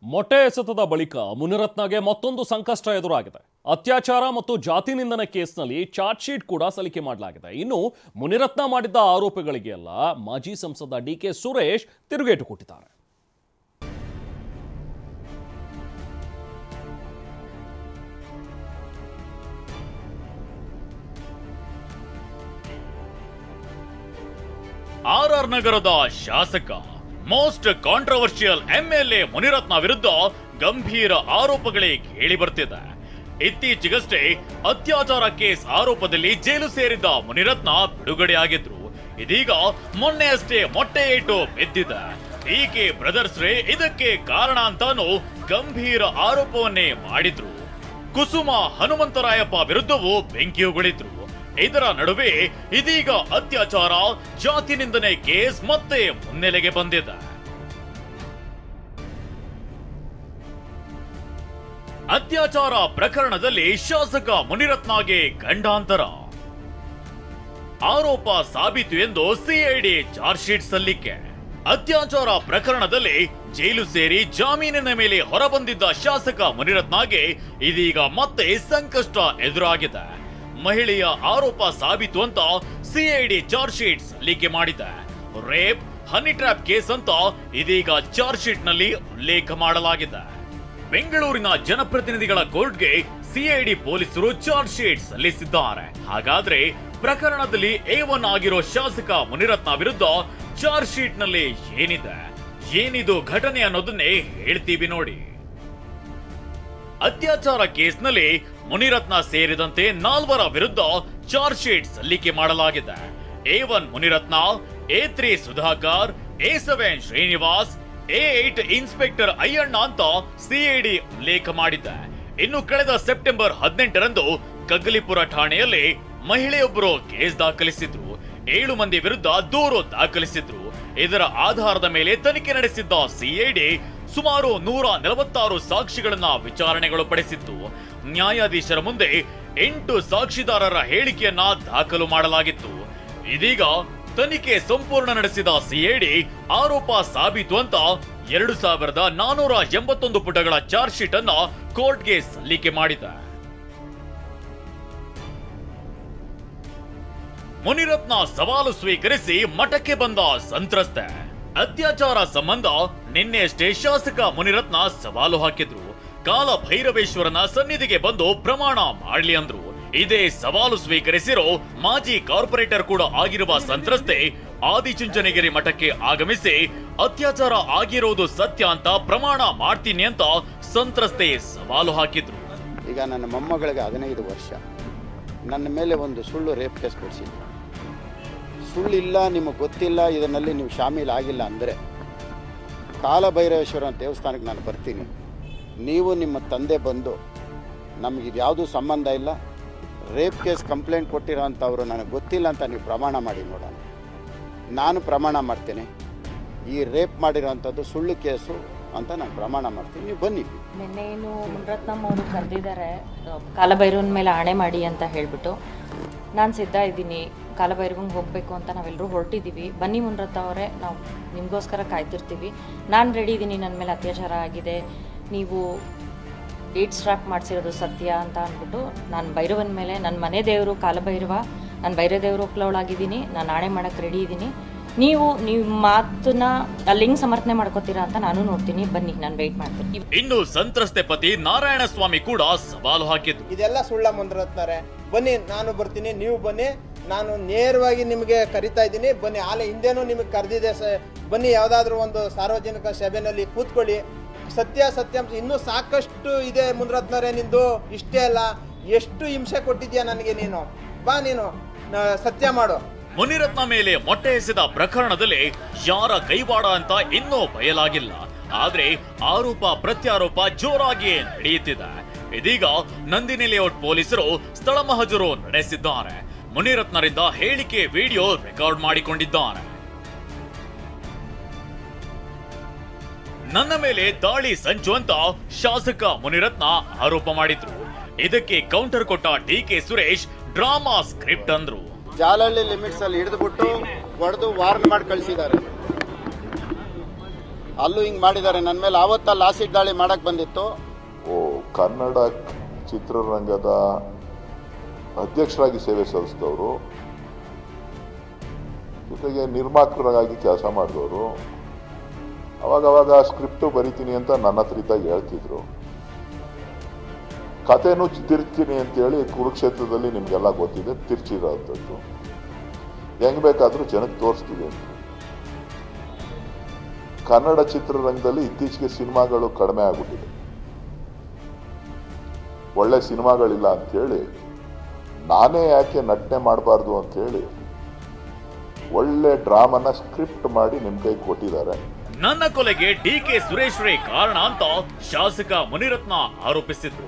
ಮೊಟ್ಟೆ ಎಸೆತದ ಬಳಿಕ ಮುನಿರತ್ನಗೆ ಮತ್ತೊಂದು ಸಂಕಷ್ಟ ಎದುರಾಗಿದೆ. ಅತ್ಯಾಚಾರ ಮತ್ತು ಜಾತಿ ನಿಂದನೆ ಕೇಸ್ನಲ್ಲಿ ಚಾರ್ಜ್ ಶೀಟ್ ಕೂಡ ಸಲ್ಲಿಕೆ ಮಾಡಲಾಗಿದೆ. ಇನ್ನು ಮುನಿರತ್ನ ಮಾಡಿದ್ದ ಆರೋಪಗಳಿಗೆ ಎಲ್ಲ ಮಾಜಿ ಸಂಸದ ಡಿಕೆ ಸುರೇಶ್ ತಿರುಗೇಟು ಕೊಟ್ಟಿದ್ದಾರೆ. ಆರ್ಆರ್ ನಗರದ ಶಾಸಕ ಮೋಸ್ಟ್ ಕಾಂಟ್ರವರ್ಷಿಯಲ್ ಎಂಎಲ್ಎ ಮುನಿರತ್ನ ವಿರುದ್ಧ ಗಂಭೀರ ಆರೋಪಗಳೇ ಕೇಳಿ ಬರ್ತಿದೆ. ಇತ್ತೀಚೆಗಷ್ಟೇ ಅತ್ಯಾಚಾರ ಕೇಸ್ ಆರೋಪದಲ್ಲಿ ಜೈಲು ಸೇರಿದ್ದ ಮುನಿರತ್ನ ಬಿಡುಗಡೆಯಾಗಿದ್ರು. ಇದೀಗ ಮೊನ್ನೆಯಷ್ಟೇ ಮೊಟ್ಟೆ ಏಟು ಬಿದ್ದಿದೆ. ಡಿಕೆ ಬ್ರದರ್ಸ್ ರೇ ಇದಕ್ಕೆ ಕಾರಣ ಅಂತಾನು ಗಂಭೀರ ಆರೋಪವನ್ನೇ ಮಾಡಿದ್ರು. ಕುಸುಮ ಹನುಮಂತರಾಯಪ್ಪ ವಿರುದ್ಧವೂ ಬೆಂಕಿ ಉಗುಳಿದ್ರು. ಇದರ ನಡುವೆ ಇದೀಗ ಅತ್ಯಾಚಾರ ಜಾತಿ ನಿಂದನೆ ಕೇಸ್ ಮತ್ತೆ ಮುನ್ನೆಲೆಗೆ ಬಂದಿದೆ. ಅತ್ಯಾಚಾರ ಪ್ರಕರಣದಲ್ಲಿ ಶಾಸಕ ಮುನಿರತ್ನಗೆ ಗಂಡಾಂತರ. ಆರೋಪ ಸಾಬೀತು ಎಂದು ಸಿಐಡಿ ಚಾರ್ಜ್ ಶೀಟ್ ಸಲ್ಲಿಕೆ. ಅತ್ಯಾಚಾರ ಪ್ರಕರಣದಲ್ಲಿ ಜೈಲು ಸೇರಿ ಜಾಮೀನಿನ ಮೇಲೆ ಹೊರಬಂದಿದ್ದ ಶಾಸಕ ಮುನಿರತ್ನಗೆ ಇದೀಗ ಮತ್ತೆ ಸಂಕಷ್ಟ ಎದುರಾಗಿದೆ. ಮಹಿಳೆಯ ಆರೋಪ ಸಾಬೀತು ಅಂತ ಸಿಐಡಿ ಚಾರ್ಜ್ ಶೀಟ್ ಸಲ್ಲಿಕೆ ಮಾಡಿದೆ. ರೇಪ್, ಹನಿ ಟ್ರ್ಯಾಪ್ ಕೇಸ್ ಅಂತ ಇದೀಗ ಚಾರ್ಜ್ ಶೀಟ್ ನಲ್ಲಿ ಉಲ್ಲೇಖ ಮಾಡಲಾಗಿದೆ. ಬೆಂಗಳೂರಿನ ಜನಪ್ರತಿನಿಧಿಗಳ ಕೋರ್ಟ್ಗೆ ಸಿಐಡಿ ಪೊಲೀಸರು ಚಾರ್ಜ್ ಶೀಟ್ ಸಲ್ಲಿಸಿದ್ದಾರೆ. ಹಾಗಾದ್ರೆ ಪ್ರಕರಣದಲ್ಲಿ A1 ಆಗಿರೋ ಶಾಸಕ ಮುನಿರತ್ನ ವಿರುದ್ಧ ಚಾರ್ಜ್ ಶೀಟ್ ನಲ್ಲಿ ಏನಿದು ಘಟನೆ ಅನ್ನೋದನ್ನೇ ಹೇಳ್ತೀವಿ ನೋಡಿ. ಅತ್ಯಾಚಾರ ಕೇಸ್ನಲ್ಲಿ ಮುನಿರತ್ನ ಸೇರಿದಂತೆ 4 ವಿರುದ್ಧ ಚಾರ್ಜ್ ಶೀಟ್ ಸಲ್ಲಿಕೆ ಮಾಡಲಾಗಿದೆ. A1 Munirathna, A3 Sudhakar, A7 Srinivas, A8 inspector Ayyanna ಅಂತ ಸಿಐಡಿ ಉಲ್ಲೇಖ ಮಾಡಿದೆ. ಇನ್ನು ಕಳೆದ ಸೆಪ್ಟೆಂಬರ್ 18ರಂದು ಕಗ್ಗಲಿಪುರ ಠಾಣೆಯಲ್ಲಿ ಮಹಿಳೆಯೊಬ್ಬರು ಕೇಸ್ ದಾಖಲಿಸಿದ್ರು. 7 ಮಂದಿ ವಿರುದ್ಧ ದೂರು ದಾಖಲಿಸಿದ್ರು. ಇದರ ಆಧಾರದ ಮೇಲೆ ತನಿಖೆ ನಡೆಸಿದ್ದ ಸಿಐಡಿ ಸುಮಾರು 146 ಸಾಕ್ಷಿಗಳನ್ನ ವಿಚಾರಣೆಗೊಳಪಡಿಸಿತ್ತು. ನ್ಯಾಯಾಧೀಶರ ಮುಂದೆ 8 ಸಾಕ್ಷಿದಾರರ ಹೇಳಿಕೆಯನ್ನ ದಾಖಲು ಮಾಡಲಾಗಿತ್ತು. ಇದೀಗ ತನಿಖೆ ಸಂಪೂರ್ಣ ನಡೆಸಿದ ಸಿಐಡಿ ಆರೋಪ ಸಾಬೀತು ಅಂತ 2481 ಪುಟಗಳ ಚಾರ್ಜ್ ಶೀಟ್ ಅನ್ನ ಕೋರ್ಟ್ಗೆ ಸಲ್ಲಿಕೆ ಮಾಡಿದೆ. ಮುನಿರತ್ನ ಸವಾಲು ಸ್ವೀಕರಿಸಿ ಮಠಕ್ಕೆ ಬಂದ ಸಂತ್ರಸ್ತೆ. ಅತ್ಯಾಚಾರ ಸಂಬಂಧ ನಿನ್ನೆಯಷ್ಟೇ ಶಾಸಕ ಮುನಿರತ್ನ ಸವಾಲು ಹಾಕಿದ್ರು. ಕಾಲ ಭೈರವೇಶ್ವರನ ಸನ್ನಿಧಿಗೆ ಬಂದು ಪ್ರಮಾಣ ಮಾಡ್ಲಿ ಅಂದ್ರು. ಇದೇ ಸವಾಲು ಸ್ವೀಕರಿಸಿರೋ ಮಾಜಿ ಕಾರ್ಪೊರೇಟರ್ ಕೂಡ ಆಗಿರುವ ಸಂತ್ರಸ್ತೆ ಆದಿಚುಂಚನಗಿರಿ ಮಠಕ್ಕೆ ಆಗಮಿಸಿ ಅತ್ಯಾಚಾರ ಆಗಿರೋದು ಸತ್ಯ ಅಂತ ಪ್ರಮಾಣ ಮಾಡ್ತೀನಿ ಅಂತ ಸಂತ್ರಸ್ತೆ ಸವಾಲು ಹಾಕಿದ್ರು. ಈಗ ನನ್ನ ಮೊಮ್ಮಗಳಿಗೆ 15 ವರ್ಷ ನನ್ನ ಮೇಲೆ ಒಂದು ಸುಳ್ಳು ರೇಪ್ ಕೇಸ್ ಕೊಡಿಸಿದ್ರು. ಸುಳ್ಳಿಲ್ಲ, ನಿಮಗೆ ಗೊತ್ತಿಲ್ಲ, ಇದರಲ್ಲಿ ನೀವು ಶಾಮೀಲ್ ಆಗಿಲ್ಲ ಅಂದರೆ ಕಾಲಭೈರವೇಶ್ವರ ದೇವಸ್ಥಾನಕ್ಕೆ ನಾನು ಬರ್ತೀನಿ. ನೀವು ನಿಮ್ಮ ತಂದೆ ಬಂದು ನಮಗಿದು ಯಾವುದೂ ಸಂಬಂಧ ಇಲ್ಲ, ರೇಪ್ ಕೇಸ್ ಕಂಪ್ಲೇಂಟ್ ಕೊಟ್ಟಿರೋ ಅಂಥವ್ರು ನನಗೆ ಗೊತ್ತಿಲ್ಲ ಅಂತ ನೀವು ಪ್ರಮಾಣ ಮಾಡಿ ನೋಡೋಣ. ನಾನು ಪ್ರಮಾಣ ಮಾಡ್ತೇನೆ, ಈ ರೇಪ್ ಮಾಡಿರೋವಂಥದ್ದು ಸುಳ್ಳು ಕೇಸು ಅಂತ ನಾನು ಪ್ರಮಾಣ ಮಾಡ್ತೀನಿ, ನೀವು ಬನ್ನಿ. ನಿನ್ನೇನು ಮುನಿರತ್ನಂ ಅವರು ಕರೆದಿದ್ದಾರೆ ಕಾಲಭೈರವನ ಮೇಲೆ ಆಣೆ ಮಾಡಿ ಅಂತ ಹೇಳಿಬಿಟ್ಟು. ನಾನು ಸಿದ್ಧ ಇದ್ದೀನಿ, ಕಾಲಭೈರವಂಗೆ ಹೋಗಬೇಕು ಅಂತ ನಾವೆಲ್ಲರೂ ಹೊರಟಿದ್ದೀವಿ. ಬನ್ನಿ ಮುನಿರತ್ನ ಅವರೇ, ನಾವು ನಿಮಗೋಸ್ಕರ ಕಾಯ್ತಿರ್ತೀವಿ. ನಾನು ರೆಡಿ ಇದ್ದೀನಿ, ನನ್ನ ಮೇಲೆ ಅತ್ಯಾಚಾರ ಆಗಿದೆ, ನೀವು ಏಟ್ ಸ್ಟ್ರಾಪ್ ಮಾಡಿಸಿರೋದು ಸತ್ಯ ಅಂತ ಅಂದ್ಬಿಟ್ಟು ನಾನು ಭೈರವನ ಮೇಲೆ, ನನ್ನ ಮನೆ ದೇವರು ಕಾಲಭೈರವ, ನಾನು ಭೈರವ ದೇವರು ಒಪ್ಲವಳಾಗಿದ್ದೀನಿ, ನಾನು ಆಣೆ ಮಾಡೋಕ್ಕೆ ರೆಡಿ ಇದ್ದೀನಿ. ನೀವು ಮಾತನ್ನ ಲಿಂಗ್ ಸಮರ್ಥನೆ ಮಾಡ್ಕೋತೀರಾ ಅಂತ ನಾನು ನೋಡ್ತೀನಿ, ಬನ್ನಿ, ನಾನು ವೆಯ್ಟ್ ಮಾಡ್ತೀನಿ. ಇನ್ನು ಸಂತ್ರಸ್ತೆ ಪತಿ ನಾರಾಯಣ ಸ್ವಾಮಿ ಕೂಡ ಸವಾಲು ಹಾಕಿದ್ರು. ಇದೆಲ್ಲ ಸುಳ್ಳ ಮುನಿರತ್ನರೇ, ಬನ್ನಿ, ನಾನು ಬರ್ತೀನಿ, ನೀವು ಬನ್ನಿ, ನಾನು ನೇರವಾಗಿ ನಿಮಗೆ ಕರಿತಾ ಇದ್ದೀನಿ, ಬನ್ನಿ. ಆಲೆ ಹಿಂದೆನೂ ನಿಮಗೆ ಕರೆದಿದೆ, ಬನ್ನಿ, ಯಾವುದಾದ್ರೂ ಒಂದು ಸಾರ್ವಜನಿಕ ಸಭೆಯಲ್ಲಿ ಕೂತ್ಕೊಳ್ಳಿ, ಸತ್ಯಾಂಶ ಇನ್ನೂ ಸಾಕಷ್ಟು ಇದೆ ಮುನಿರತ್ನರೇ. ನಿಂದು ಇಷ್ಟೇ ಅಲ್ಲ, ಎಷ್ಟು ಹಿಂಸೆ ಕೊಟ್ಟಿದ್ಯಾ ನನಗೆ, ನೀನು ಬಾ, ನೀನು ಸತ್ಯ ಮಾಡು. ಮುನಿರತ್ನ ಮೇಲೆ ಮೊಟ್ಟೆ ಎಸೆದ ಪ್ರಕರಣದಲ್ಲಿ ಯಾರ ಕೈವಾಡ ಅಂತ ಇನ್ನೂ ಬಯಲಾಗಿಲ್ಲ. ಆದ್ರೆ ಆರೋಪ ಪ್ರತ್ಯಾರೋಪ ಜೋರಾಗಿ ನಡೆಯುತ್ತಿದೆ. ಇದೀಗ ನಂದಿನಿ ಲೇಔಟ್ ಪೊಲೀಸರು ಸ್ಥಳ ಮಹಜರು ನಡೆಸಿದ್ದಾರೆ. ಮುನಿರತ್ನರಿಂದ ಹೇಳಿಕೆ ವಿಡಿಯೋ ರೆಕಾರ್ಡ್ ಮಾಡಿಕೊಂಡಿದ್ದಾರೆ. ನನ್ನ ಮೇಲೆ ದಾಳಿ ಸಂಚು ಅಂತ ಶಾಸಕ ಮುನಿರತ್ನ ಆರೋಪ ಮಾಡಿದ್ರು. ಇದಕ್ಕೆ ಕೌಂಟರ್ ಕೊಟ್ಟ ಡಿಕೆ ಸುರೇಶ್ ಡ್ರಾಮಾ ಸ್ಕ್ರಿಪ್ಟ್ ಅಂದ್ರು. ಜಾಲಹಳ್ಳಿ ಲಿಮಿಟ್ಸ್ ಅಲ್ಲಿ ಹಿಡಿದುಬಿಟ್ಟು ಹೊಡೆದು ವಾರ್ನ್ ಮಾಡಿ ಕಳಿಸಿದ್ದಾರೆ. ಅಲ್ಲೂ ಹಿಂಗೆ ಮಾಡಿದ್ದಾರೆ ನನ್ನ ಮೇಲೆ. ಆವತ್ತಲ್ಲಿ ಆಸಿಡ್ ದಾಳಿ ಮಾಡಕ್ಕೆ ಬಂದಿತ್ತು. ಕನ್ನಡ ಚಿತ್ರರಂಗದ ಅಧ್ಯಕ್ಷರಾಗಿ ಸೇವೆ ಸಲ್ಲಿಸಿದವರು, ಜೊತೆಗೆ ನಿರ್ಮಾಪಕರಾಗಿ ಕೆಲಸ ಮಾಡಿದವರು, ಅವಾಗವಾಗ ಸ್ಕ್ರಿಪ್ಟು ಬರಿತೀನಿ ಅಂತ ನನ್ನ ಹತ್ರ ಇದ್ದಾಗ ಹೇಳ್ತಿದ್ರು. ಕಥೆನೂ ತಿರ್ತೀನಿ ಅಂತೇಳಿ ಕುರುಕ್ಷೇತ್ರದಲ್ಲಿ ನಿಮಗೆಲ್ಲ ಗೊತ್ತಿದೆ, ತಿರ್ಚಿರೋಂಥದ್ದು. ಹೆಂಗ್ ಬೇಕಾದರೂ ಜನಕ್ಕೆ ತೋರಿಸ್ತೀವಿ ಅಂತ. ಕನ್ನಡ ಚಿತ್ರರಂಗದಲ್ಲಿ ಇತ್ತೀಚೆಗೆ ಸಿನಿಮಾಗಳು ಕಡಿಮೆ ಆಗ್ಬಿಟ್ಟಿದೆ. ಒಳ್ಳೆ ಸಿನಿಮಾಗಳಿಲ್ಲ ಅಂತೇಳಿ ನಾನೇ ಯಾಕೆ ನಟನೆ ಮಾಡಬಾರ್ದು ಅಂತೇಳಿ ಒಳ್ಳೆ ಡ್ರಾಮನ ಸ್ಕ್ರಿಪ್ಟ್ ಮಾಡಿ ನಿಮ್ ಕೈ ಕೊಟ್ಟಿದ್ದಾರೆ. ನನ್ನ ಕೊಲೆಗೆ ಡಿಕೆ ಸುರೇಶ್ ರೇ ಕಾರಣ ಅಂತ ಶಾಸಕ ಮುನಿರತ್ನ ಆರೋಪಿಸಿದ್ರು.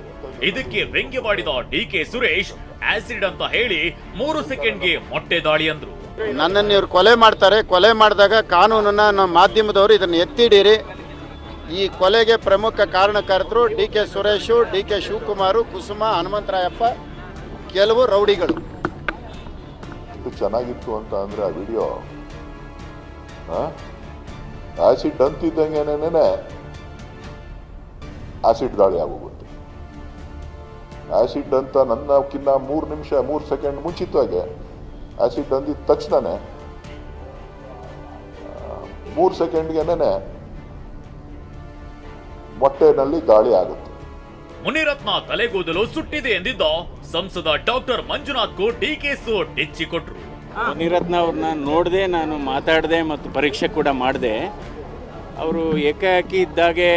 ಇದಕ್ಕೆ ವ್ಯಂಗ್ಯವಾಡಿದ ಡಿಕೆ ಸುರೇಶ್ ಆಸಿಡ್ ಅಂತ ಹೇಳಿ 3 ಸೆಕೆಂಡ್ಗೆ ಮೊಟ್ಟೆ ದಾಳಿ ಅಂದ್ರು. ನನ್ನನ್ನು ಇವ್ರು ಕೊಲೆ ಮಾಡ್ತಾರೆ. ಕೊಲೆ ಮಾಡಿದಾಗ ಕಾನೂನನ್ನ ನಮ್ಮ ಮಾಧ್ಯಮದವರು ಇದನ್ನು ಎತ್ತಿಡಿರಿ. ಈ ಕೊಲೆಗೆ ಪ್ರಮುಖ ಕಾರಣಕರ್ತರು ಡಿಕೆ ಸುರೇಶು, ಡಿಕೆ ಶಿವಕುಮಾರು, ಕುಸುಮ, ಹನುಮಂತರಾಯಪ್ಪ, ಕೆಲವು ರೌಡಿಗಳು. ಚೆನ್ನಾಗಿತ್ತು ಅಂತ ಅಂದ್ರೆ ಆ ವಿಡಿಯೋ ಆಸಿಡ್ ಅಂತಿದ್ದಂಗೆನೇನೆ ಆಸಿಡ್ ದಾಳಿ ಆಗೋಗುತ್ತೆ. ಆಸಿಡ್ ಅಂತ ನನ್ನಕ್ಕಿಂತ 3 ನಿಮಿಷ 3 ಸೆಕೆಂಡ್ ಮುಂಚಿತವಾಗೆ ಆಸಿಡ್ ಅಂದಿದ ತಕ್ಷಣನೇ 3 ಸೆಕೆಂಡ್ಗೆನೇ ಮೊಟ್ಟೆನಲ್ಲಿ ದಾಳಿ ಆಗುತ್ತೆ. ಮುನಿರತ್ನ ತಲೆಗೂದಲು ಸುಟ್ಟಿದೆ ಎಂದಿದ್ದ ಸಂಸದ ಡಾಕ್ಟರ್ ಮಂಜುನಾಥ್ಗೂ ಡಿಕೆಸು ಡಿಚ್ಚಿ ಕೊಟ್ರು. ಮುನಿರತ್ನ ಅವ್ರನ್ನ ನೋಡಿದೆ, ನಾನು ಮಾತಾಡಿದೆ ಮತ್ತು ಪರೀಕ್ಷೆ ಕೂಡ ಮಾಡಿದೆ. ಅವರು ಏಕಾಏಕಿ ಇದ್ದಾಗೆ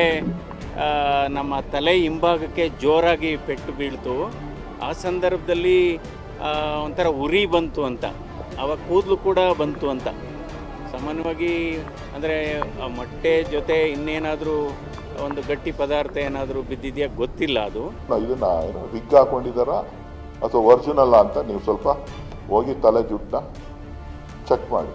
ನಮ್ಮ ತಲೆ ಹಿಂಭಾಗಕ್ಕೆ ಜೋರಾಗಿ ಪೆಟ್ಟು ಬೀಳ್ತು. ಆ ಸಂದರ್ಭದಲ್ಲಿ ಒಂಥರ ಉರಿ ಬಂತು ಅಂತ, ಆವಾಗ ಕೂದಲು ಕೂಡ ಬಂತು ಅಂತ. ಸಾಮಾನ್ಯವಾಗಿ ಅಂದರೆ ಮೊಟ್ಟೆ ಜೊತೆ ಇನ್ನೇನಾದರೂ ಒಂದು ಗಟ್ಟಿ ಪದಾರ್ಥ ಏನಾದರೂ ಬಿದ್ದಿದೆಯಾ ಗೊತ್ತಿಲ್ಲ. ಅದು ಇದನ್ನ ವಿಗ್ ಹಾಕೊಂಡಿದಾರ ಅಥವಾ ಒರಿಜಿನಲ್ ಅಂತ ನೀವು ಸ್ವಲ್ಪ ಹೋಗಿ ತಲೆ ಜುಟ್ಟ ಚೆಕ್ ಮಾಡಿ.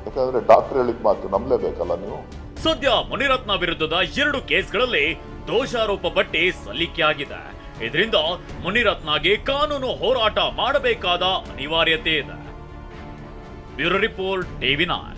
ಯಾಕಂದ್ರೆ ಡಾಕ್ಟರ್ ಹೇಳಿದ ಮಾತು ನಂಬಲೇಬೇಕಲ್ಲ ನೀವು. ಸದ್ಯ ಮುನಿರತ್ನ ವಿರುದ್ಧದ 2 ಕೇಸ್ಗಳಲ್ಲಿ ದೋಷಾರೋಪ ಪಟ್ಟಿ ಸಲ್ಲಿಕೆ ಆಗಿದೆ. ಇದರಿಂದ ಮುನಿರತ್ನಗೆ ಕಾನೂನು ಹೋರಾಟ ಮಾಡಬೇಕಾದ ಅನಿವಾರ್ಯತೆ ಇದೆ. Bureau report, TV9.